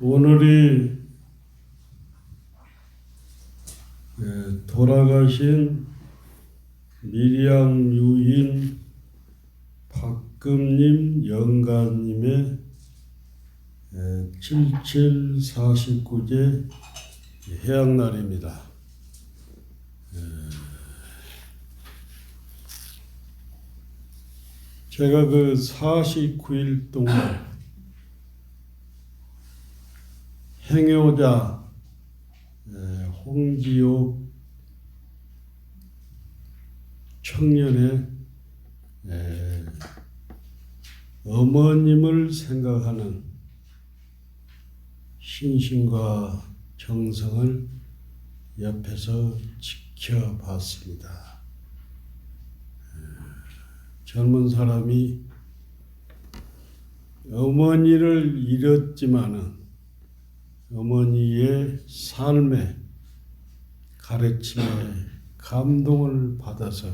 오늘이 돌아가신 밀양 유인 박금님 영가님의 7749제 해양날입니다. 제가 그 49일 동안 행여자 홍지옥 청년의 어머님을 생각하는 신심과 정성을 옆에서 지켜봤습니다. 젊은 사람이 어머니를 잃었지만은 어머니의 삶에 가르침에 감동을 받아서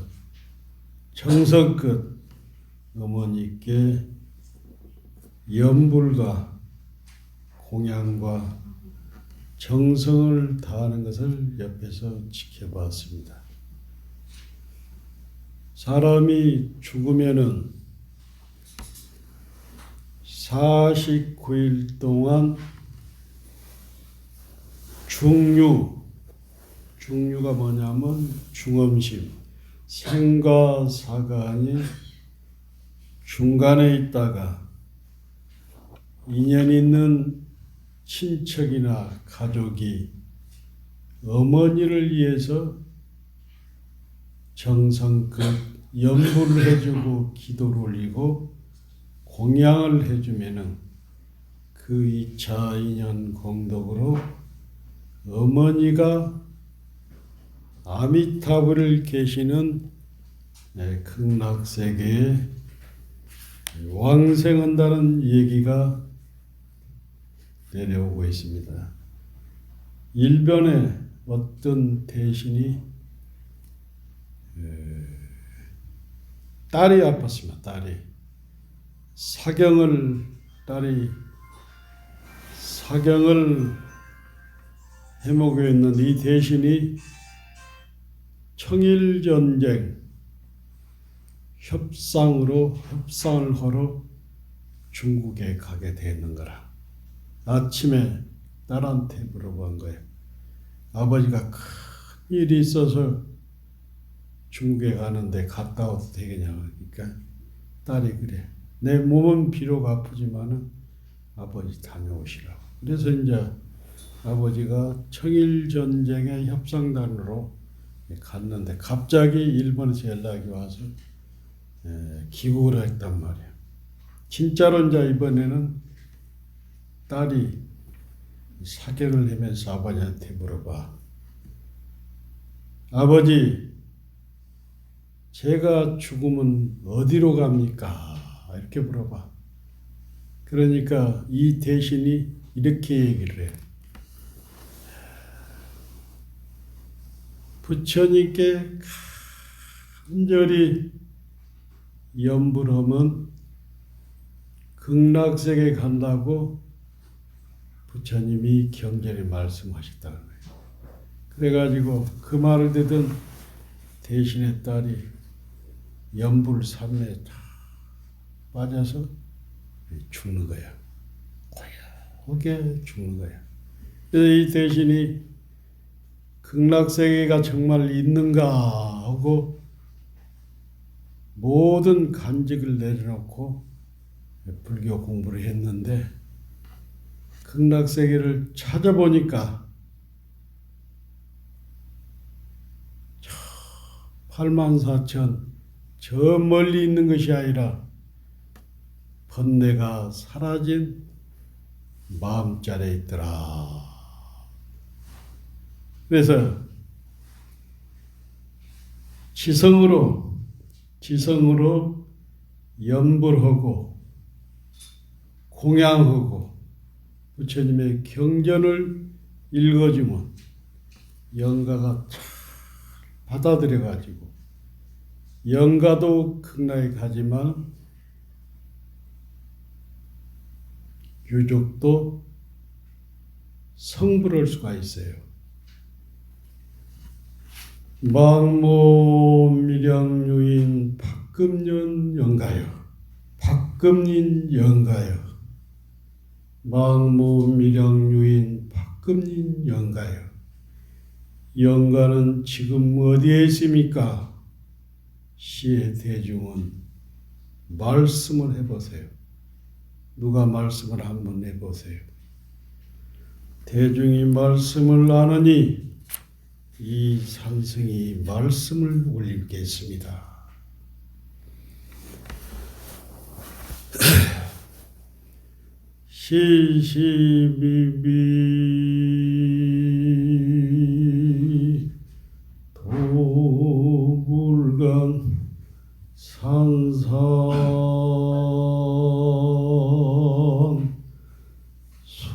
정성껏 어머니께 염불과 공양과 정성을 다하는 것을 옆에서 지켜봤습니다. 사람이 죽으면은 49일 동안 중류가 뭐냐면 중음심, 생과 사간이 중간에 있다가 인연 있는 친척이나 가족이 어머니를 위해서 정성껏 염불을 해주고 기도를 올리고 공양을 해주면은 그 2차 인연 공덕으로 어머니가 아미타불을 계시는 극락세계에 왕생한다는 얘기가 내려오고 있습니다. 일본에 어떤 대신이 딸이 아팠습니다. 딸이 사경을 해먹여 있는 이 대신이 청일전쟁 협상을 하러 중국에 가게 되는 거라. 아침에 딸한테 물어본 거예요. 아버지가 큰 일이 있어서 중국에 가는데 갔다 와도 되겠냐고. 그러니까 딸이 그래. 내 몸은 비록 아프지만은 아버지 다녀오시라고. 그래서 이제 아버지가 청일전쟁의 협상단으로 갔는데 갑자기 일본에서 연락이 와서 귀국을 했단 말이에요. 진짜로 이제 이번에는 딸이 사경을 하면서 아버지한테 물어봐. 아버지, 제가 죽으면 어디로 갑니까? 이렇게 물어봐. 그러니까 이 대신이 이렇게 얘기를 해요. 부처님께 간절히 염불하면 극락세계 간다고 부처님이 경전에 말씀하셨다는 거예요. 그래가지고 그 말을 듣던 대신의 딸이 염불 산매에 다 빠져서 죽는 거야. 고약하게 죽는 거야. 그래서 이 대신이 극락세계가 정말 있는가 하고 모든 간직을 내려놓고 불교 공부를 했는데 극락세계를 찾아보니까 84,000 저 멀리 있는 것이 아니라 번뇌가 사라진 마음자리에 있더라. 그래서 지성으로 염불하고 공양하고 부처님의 경전을 읽어주면 영가가 잘 받아들여가지고 영가도 극락에 가지만 유족도 성불할 수가 있어요. 망모밀양유인 박금년 영가요. 박금린 영가요. 망모밀양유인 박금린 영가요. 영가는 지금 어디에 있습니까? 시의 대중은 말씀을 해보세요. 누가 말씀을 한번 해보세요. 대중이 말씀을 하느니 이 산성이 말씀을 올리겠습니다. 시시비비 도불간 산산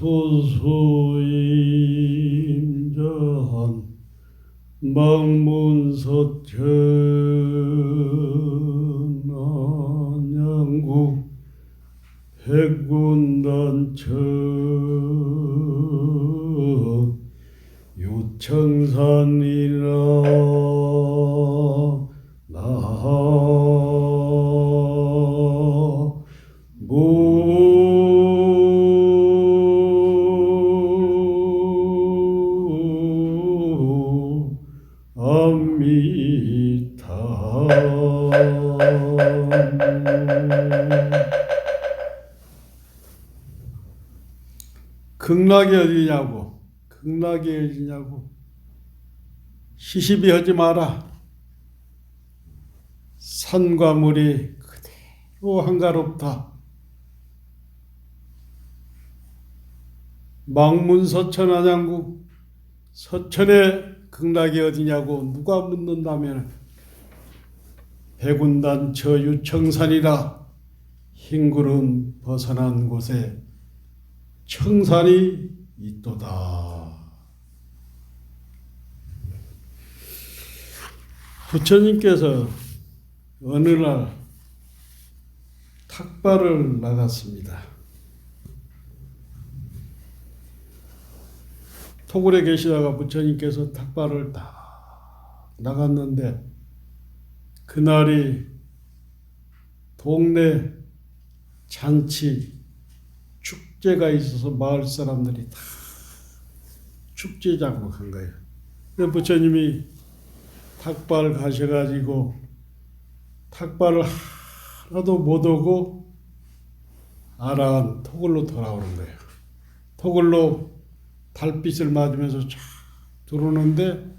소소임자한 망문서천안양구 백군단처 유청산이라 극락이 어디냐고, 극락이 어디냐고. 시시비 하지 마라. 산과 물이 그대로 한가롭다. 망문서천안양구 서천의 극락이 어디냐고 누가 묻는다면 백운단 저유청산이라 흰구름 벗어난 곳에 청산이 있도다. 부처님께서 어느 날 탁발을 나갔습니다. 토굴에 계시다가 부처님께서 탁발을 딱 나갔는데 그날이 동네 잔치 축제가 있어서 마을 사람들이 다 축제장으로 간 거예요. 부처님이 탁발 가셔가지고 탁발을 하나도 못 오고 아라한 토굴로 돌아오는 거예요. 토굴로 달빛을 맞으면서 쫙 들어오는데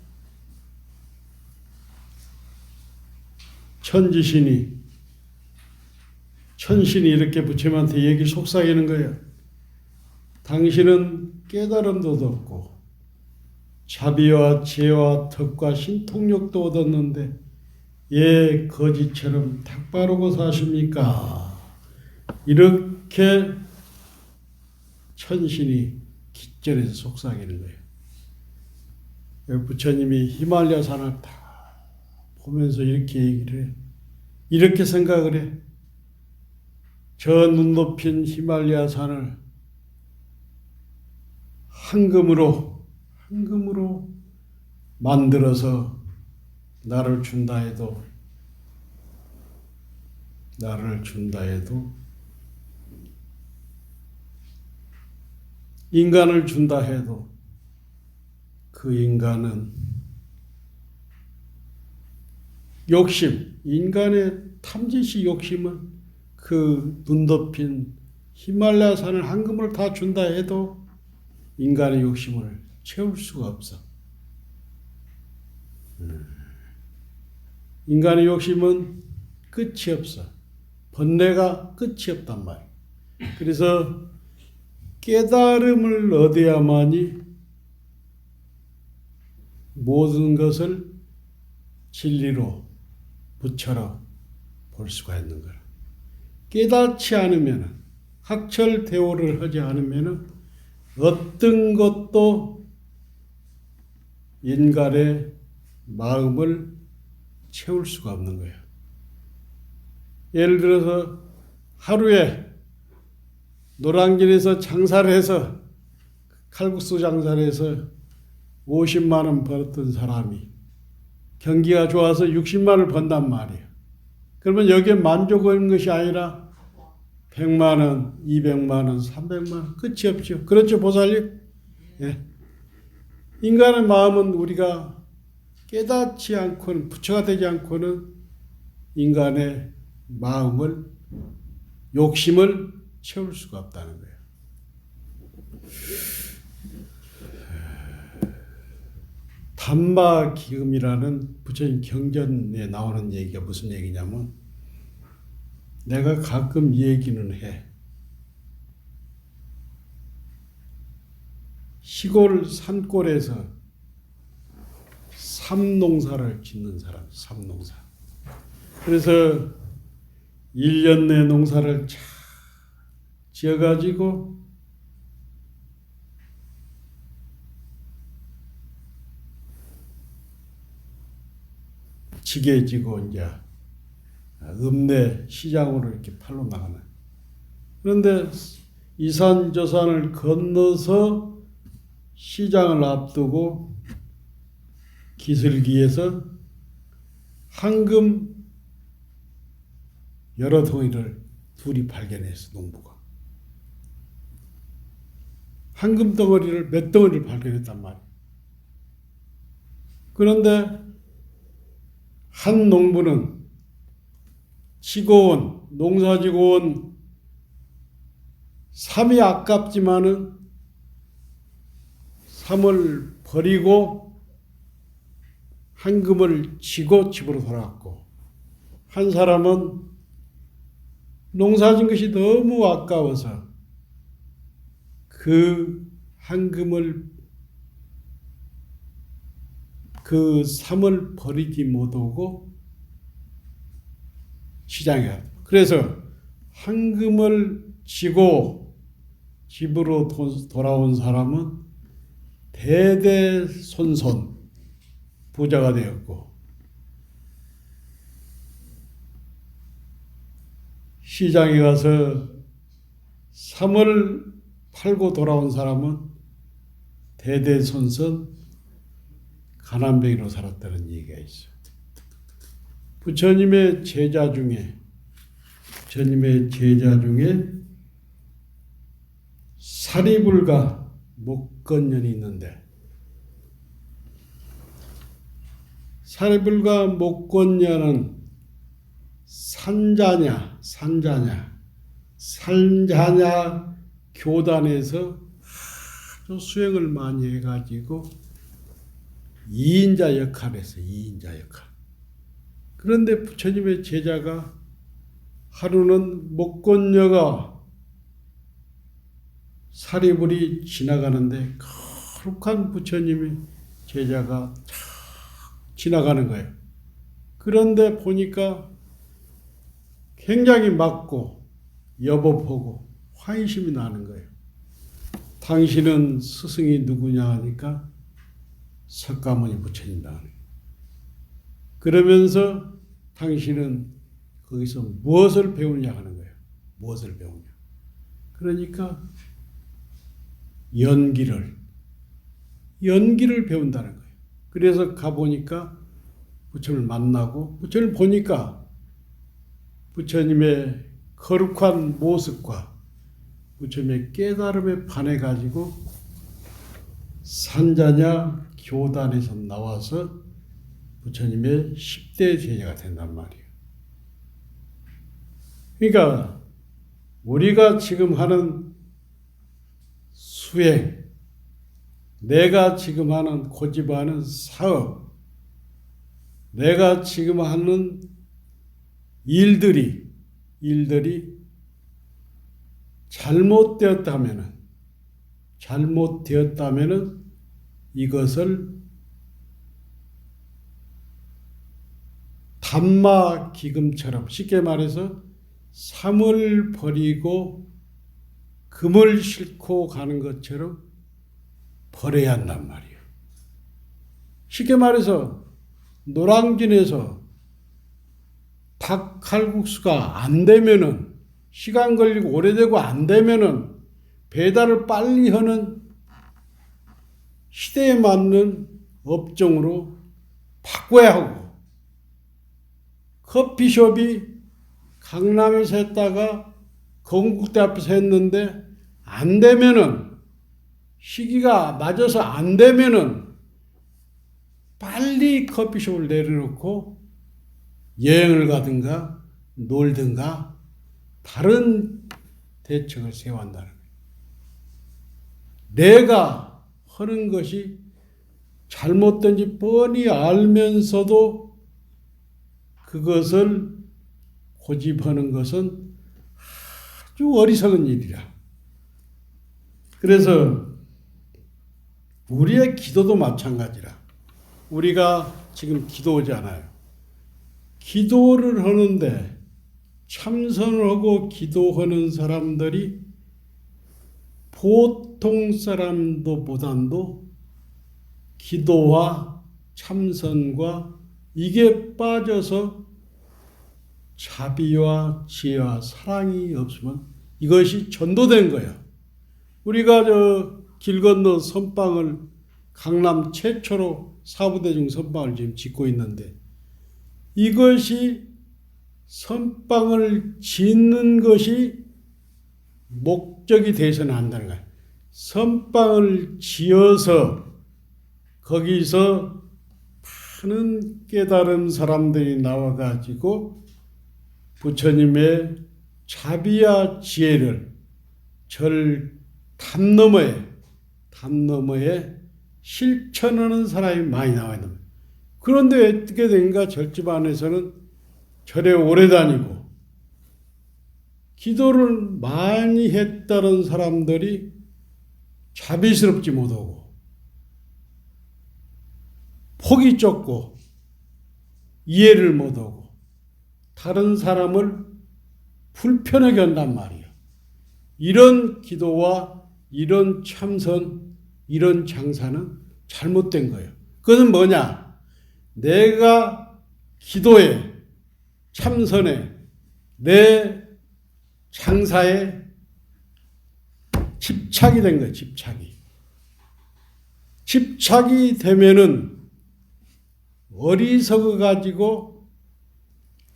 천신이 이렇게 부처님한테 얘기 속삭이는 거예요. 당신은 깨달음도 얻었고 자비와 지혜와 덕과 신통력도 얻었는데 예 거지처럼 탁바르고 사십니까? 이렇게 천신이 기절해서 속삭이는 거예요. 부처님이 히말라야 산을 다 보면서 이렇게 얘기를 해. 이렇게 생각을 해. 저 눈 높인 히말라야 산을 황금으로 만들어서 나를 준다 해도 인간을 준다 해도 그 인간은 욕심, 인간의 탐지식 욕심은 그 눈 덮인 히말라야 산을 황금을 다 준다 해도 인간의 욕심을 채울 수가 없어. 인간의 욕심은 끝이 없어. 번뇌가 끝이 없단 말이야. 그래서 깨달음을 얻어야만이 모든 것을 진리로 부처로 볼 수가 있는 거야. 깨닫지 않으면, 학철대오를 하지 않으면 어떤 것도 인간의 마음을 채울 수가 없는 거예요. 예를 들어서 하루에 노량진에서 장사를 해서 칼국수 장사를 해서 50만 원 벌었던 사람이 경기가 좋아서 60만 원을 번단 말이에요. 그러면 여기에 만족하는 것이 아니라 100만 원, 200만 원, 300만 원 끝이 없죠. 그렇죠, 보살님? 예. 인간의 마음은 우리가 깨닫지 않고는, 부처가 되지 않고는 인간의 마음을, 욕심을 채울 수가 없다는 거예요. 담마기금이라는 부처님 경전에 나오는 얘기가 무슨 얘기냐면, 내가 가끔 얘기는 해. 시골 산골에서 삼농사를 짓는 사람, 삼농사. 그래서 1년 내 농사를 잘 지어가지고 지게 지고 이제 읍내 시장으로 이렇게 팔러 나가는. 그런데 이 산 저 산을 건너서 시장을 앞두고 기슭기에서 황금 여러 덩이를 둘이 발견했어, 농부가. 황금 덩어리를 몇 덩어리를 발견했단 말이에요. 그런데 한 농부는 농사 지고 온 삶이 아깝지만은 삶을 버리고 황금을 지고 집으로 돌아왔고, 한 사람은 농사 진 것이 너무 아까워서 그 황금을, 그 삶을 버리지 못하고 시장에 갔다. 그래서 황금을 지고 집으로 돌아온 사람은 대대손손 부자가 되었고, 시장에 가서 삶을 팔고 돌아온 사람은 대대손손 가난뱅이로 살았다는 얘기가 있어요. 부처님의 제자 중에 사리불가 목건년이 있는데, 사리불가 목건년은 산자냐 교단에서 아주 수행을 많이 해가지고 2인자 역할을 했어요. 2인자 역할. 그런데 부처님의 제자가 하루는 목건녀가 사리불이 지나가는데 거룩한 부처님의 제자가 지나가는 거예요. 그런데 보니까 굉장히 맑고 여법하고 환심이 나는 거예요. 당신은 스승이 누구냐 하니까 석가모니 부처님이다 하는 거예요. 그러면서 당신은 거기서 무엇을 배우냐 하는 거예요. 무엇을 배우냐. 그러니까 연기를 배운다는 거예요. 그래서 가보니까 부처님을 만나고, 부처님을 보니까 부처님의 거룩한 모습과 부처님의 깨달음에 반해가지고 산자냐 교단에서 나와서 부처님의 10대 제자가 된단 말이에요. 그러니까 우리가 지금 하는 수행, 내가 지금 하는 고집하는 사업, 내가 지금 하는 일들이 잘못되었다면은 이것을 담마기금처럼, 쉽게 말해서 삼을 버리고 금을 싣고 가는 것처럼 버려야 한단 말이에요. 쉽게 말해서 노량진에서 닭칼국수가 안 되면은, 시간 걸리고 오래되고 안 되면은 배달을 빨리 하는 시대에 맞는 업종으로 바꿔야 하고, 커피숍이 강남에서 했다가 건국대 앞에서 했는데 안 되면은, 시기가 맞아서 안 되면은 빨리 커피숍을 내려놓고 여행을 가든가 놀든가 다른 대책을 세워야 한다는 거예요. 내가 하는 것이 잘못된지 뻔히 알면서도 그것을 고집하는 것은 아주 어리석은 일이라. 그래서 우리의 기도도 마찬가지라. 우리가 지금 기도하잖아요. 기도를 하는데 참선을 하고 기도하는 사람들이 보통 사람도 보단도 기도와 참선과 이게 빠져서 자비와 지혜와 사랑이 없으면 이것이 전도된 거예요. 우리가 길 건너 선방을 강남 최초로 사부대중 선방을 지금 짓고 있는데 이것이 선방을 짓는 것이 목적이 되어서는 안 된다는 거예요. 선방을 지어서 거기서 많은 깨달은 사람들이 나와가지고 부처님의 자비와 지혜를 담 너머에 실천하는 사람이 많이 나와 있는 거예요. 그런데 어떻게 된가? 절집 안에서는 절에 오래 다니고 기도를 많이 했다는 사람들이 자비스럽지 못하고 폭이 좁고 이해를 못하고 다른 사람을 불편하게 한단 말이에요. 이런 기도와 이런 참선, 이런 장사는 잘못된 거예요. 그것은 뭐냐? 내가 기도에, 참선에, 내 장사에 집착이 된 거예요. 집착이 되면은 어리석어 가지고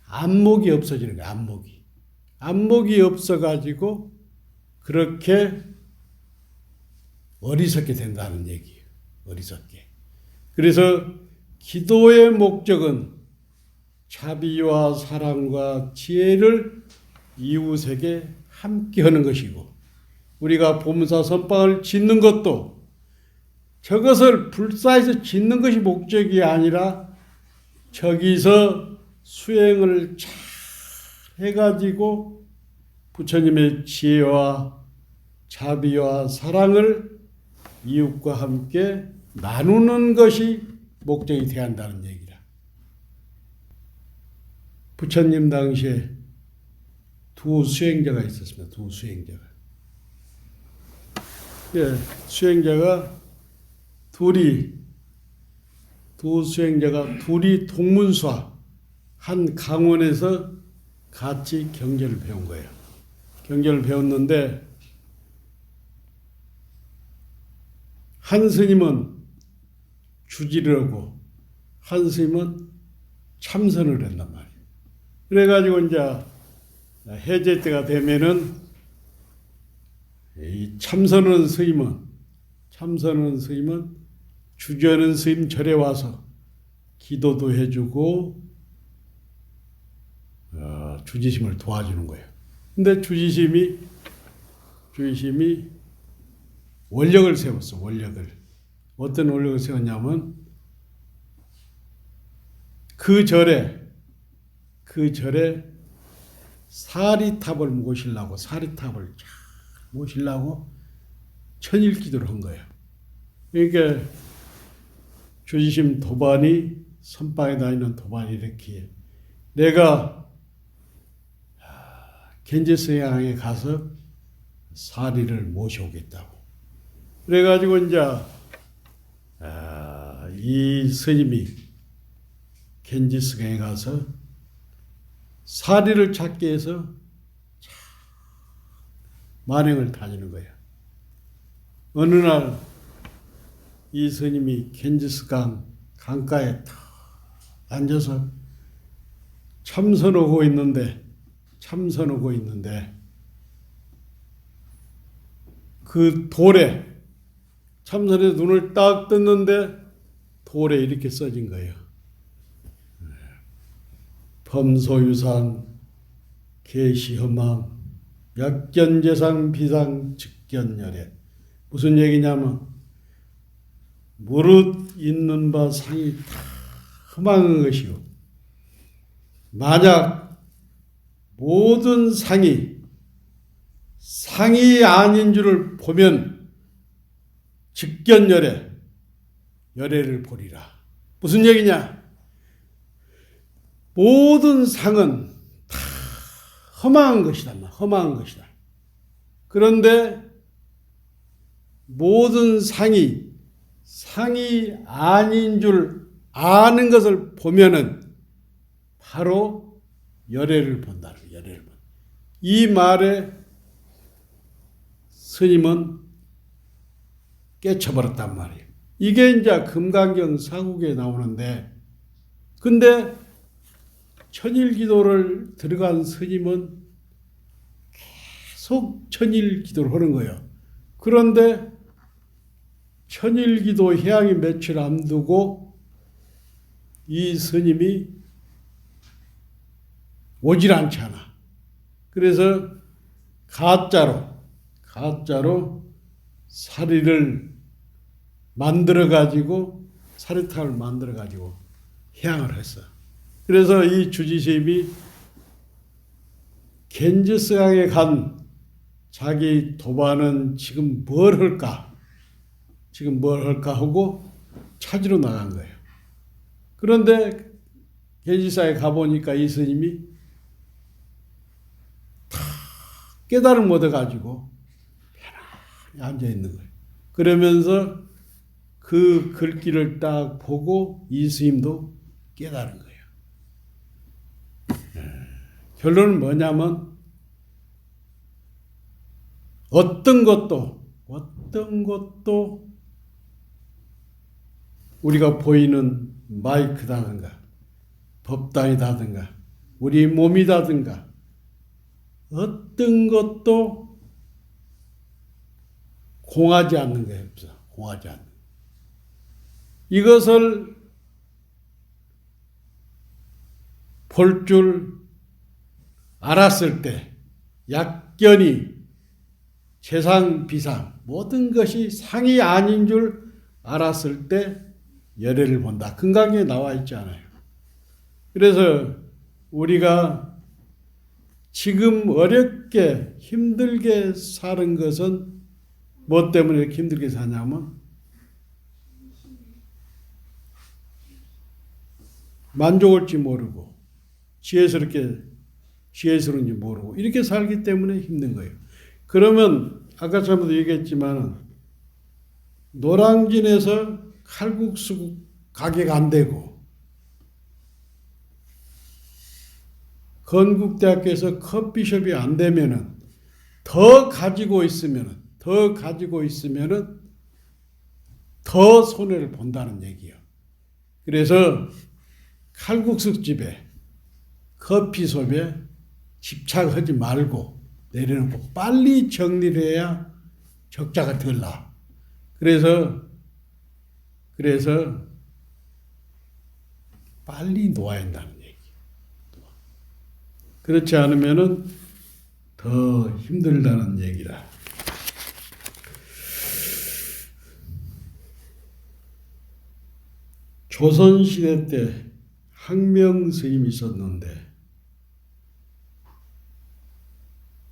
안목이 없어지는 거예요. 안목이 없어 가지고 그렇게 어리석게 된다는 얘기예요. 어리석게. 그래서 기도의 목적은 자비와 사랑과 지혜를 이웃에게 함께 하는 것이고 우리가 보문사 선방을 짓는 것도 저것을 불사해서 짓는 것이 목적이 아니라 저기서 수행을 잘 해가지고 부처님의 지혜와 자비와 사랑을 이웃과 함께 나누는 것이 목적이 되어야 한다는 얘기다. 부처님 당시에 두 수행자가 있었습니다. 두 수행자가. 수행자가 두 수행자가 둘이 동문수화 한 강원에서 같이 경전을 배운 거예요. 경전을 배웠는데 한 스님은 주지를 하고 한 스님은 참선을 한단 말이에요. 그래가지고 이제 해제 때가 되면은 이 참선하는 스님은 주저하는 스님 절에 와서 기도도 해주고 주지심을 도와주는 거예요. 근데 주지심이 원력을 세웠어. 어떤 원력을 세웠냐면 그 절에 사리탑을 모시려고 천일기도를 한 거예요. 그러니까 주지심 도반이 선방에 다니는 도반이 이렇게 내가 견제서양에 가서 사리를 모셔오겠다고. 그래가지고 이제 이 스님이 견지스강에 가서 사리를 찾기 위해서 만행을 다니는 거야. 어느 날 이 스님이 겐지스강 강가에 탁 앉아서 참선하고 있는데 그 돌에 참선해서 눈을 딱 떴는데 돌에 이렇게 써진 거예요. 범소유상 계시허망 약견재상 비상 직견열애. 무슨 얘기냐면 무릇 있는 바 상이 다 험한 것이요. 만약 모든 상이 아닌 줄을 보면 직견열애, 열애를 보리라. 무슨 얘기냐? 모든 상은 다 험한 것이다. 험한 것이다. 그런데 모든 상이 아닌 줄 아는 것을 보면은 바로 열애를 본다는 거예요. 열애를 본다. 이 말에 스님은 깨쳐버렸단 말이에요. 이게 이제 금강경 사국에 나오는데, 근데 천일기도를 들어간 스님은 계속 천일기도를 하는 거예요. 그런데 천일기도 해양이 며칠 안 두고 이 스님이 오질 않잖아. 그래서 가짜로 사리를 만들어가지고 사리탕을 만들어가지고 해양을 했어. 그래서 이 주지스님이 겐지스강에 간 자기 도반은 지금 뭘 할까 하고 찾으러 나간 거예요. 그런데 겐지스강에 가보니까 이 스님이 다 깨달음 얻어가지고 편안히 앉아있는 거예요. 그러면서 그 글귀를 딱 보고 이 스님도 깨달은 거예요. 결론은 뭐냐면 어떤 것도 우리가 보이는 마이크다든가 법당이다든가 우리 몸이다든가 어떤 것도 공하지 않는 거예요. 공하지 않는. 이것을 볼 줄 알았을 때 약견이 재상 비상 모든 것이 상이 아닌 줄 알았을 때 열애를 본다. 금강경에 나와 있지 않아요. 그래서 우리가 지금 어렵게 힘들게 사는 것은 뭐 때문에 이렇게 힘들게 사냐면 만족할지 모르고 지혜스러운지 모르고 이렇게 살기 때문에 힘든 거예요. 그러면 아까 전에도 얘기했지만 노량진에서 칼국수 가게가 안 되고 건국대학교에서 커피숍이 안 되면은 더 가지고 있으면은 더 손해를 본다는 얘기예요. 그래서 칼국수 집에 커피숍에 집착하지 말고 내려놓고 빨리 정리를 해야 적자가 덜 나. 그래서 빨리 놓아야 한다는 얘기예요. 그렇지 않으면은 더 힘들다는 얘기라. 조선시대 때 항명 스님이 있었는데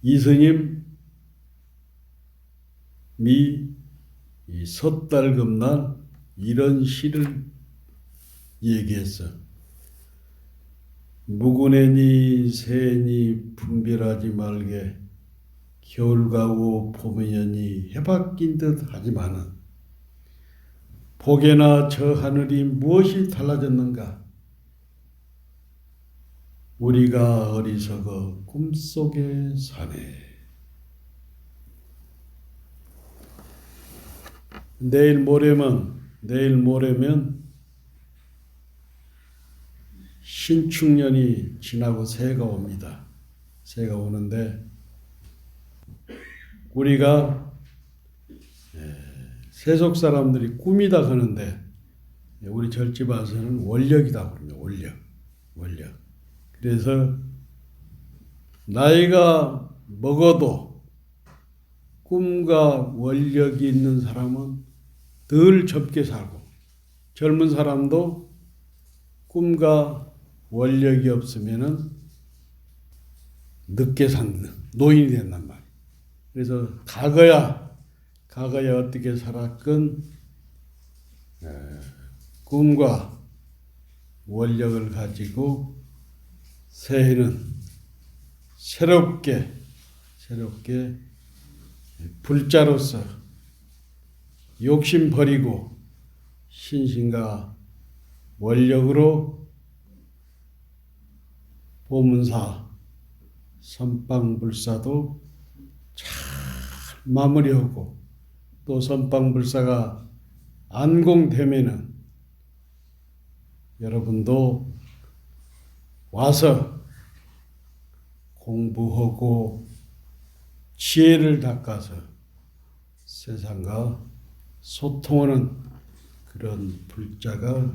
이 스님이 이 섣달금날 이런 시를 얘기했어. 묵은애니 새니 분별하지 말게 겨울 가고 봄이 여니 해바뀐 듯 하지만은 복에나 저 하늘이 무엇이 달라졌는가? 우리가 어리석어 꿈속에 사네. 내일 모레면 내일 모레면 신축년이 지나고 새해가 옵니다. 새해가 오는데 우리가 세속 사람들이 꿈이다 그러는데 우리 절집 와서는 원력이다 그럽니다. 원력. 그래서 나이가 먹어도 꿈과 원력이 있는 사람은 늘 젊게 살고, 젊은 사람도 꿈과 원력이 없으면은 늦게 산 노인이 된단 말이에요. 그래서 과거에 어떻게 살았건 꿈과 원력을 가지고 새해는 새롭게 불자로서 욕심 버리고 신신과 원력으로 보문사 선방불사도 잘 마무리하고 또 선방불사가 안공되면은 여러분도 와서 공부하고 지혜를 닦아서 세상과 소통하는 그런 불자가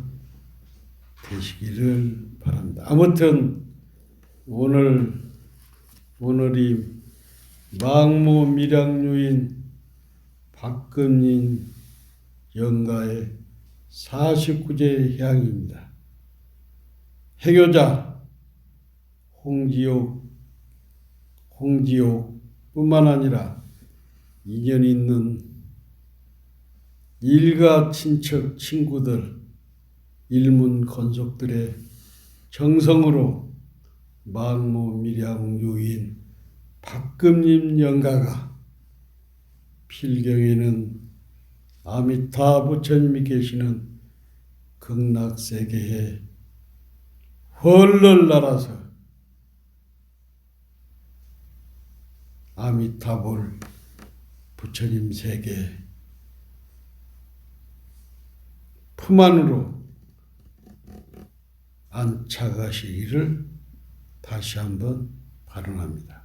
되시기를 바랍니다. 아무튼 오늘이 망모 밀양유인 박금인 영가의 49제 향입니다. 해교자 홍지옥뿐만 아니라 인연 있는 일가 친척 친구들 일문 건속들의 정성으로 망모 밀양유인 박금님 영가가 필경에는 아미타 부처님이 계시는 극락세계에 헐렁 날아서 아미타불 부처님 세계 품 안으로 안착하시기를 다시 한번 발언합니다.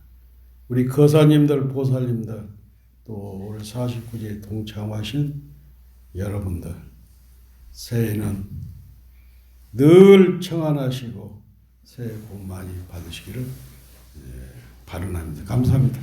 우리 거사님들, 보살님들, 또 오늘 49제에 동참하신 여러분들, 새해는 늘 청안하시고 새해 복 많이 받으시기를 발언합니다. 감사합니다.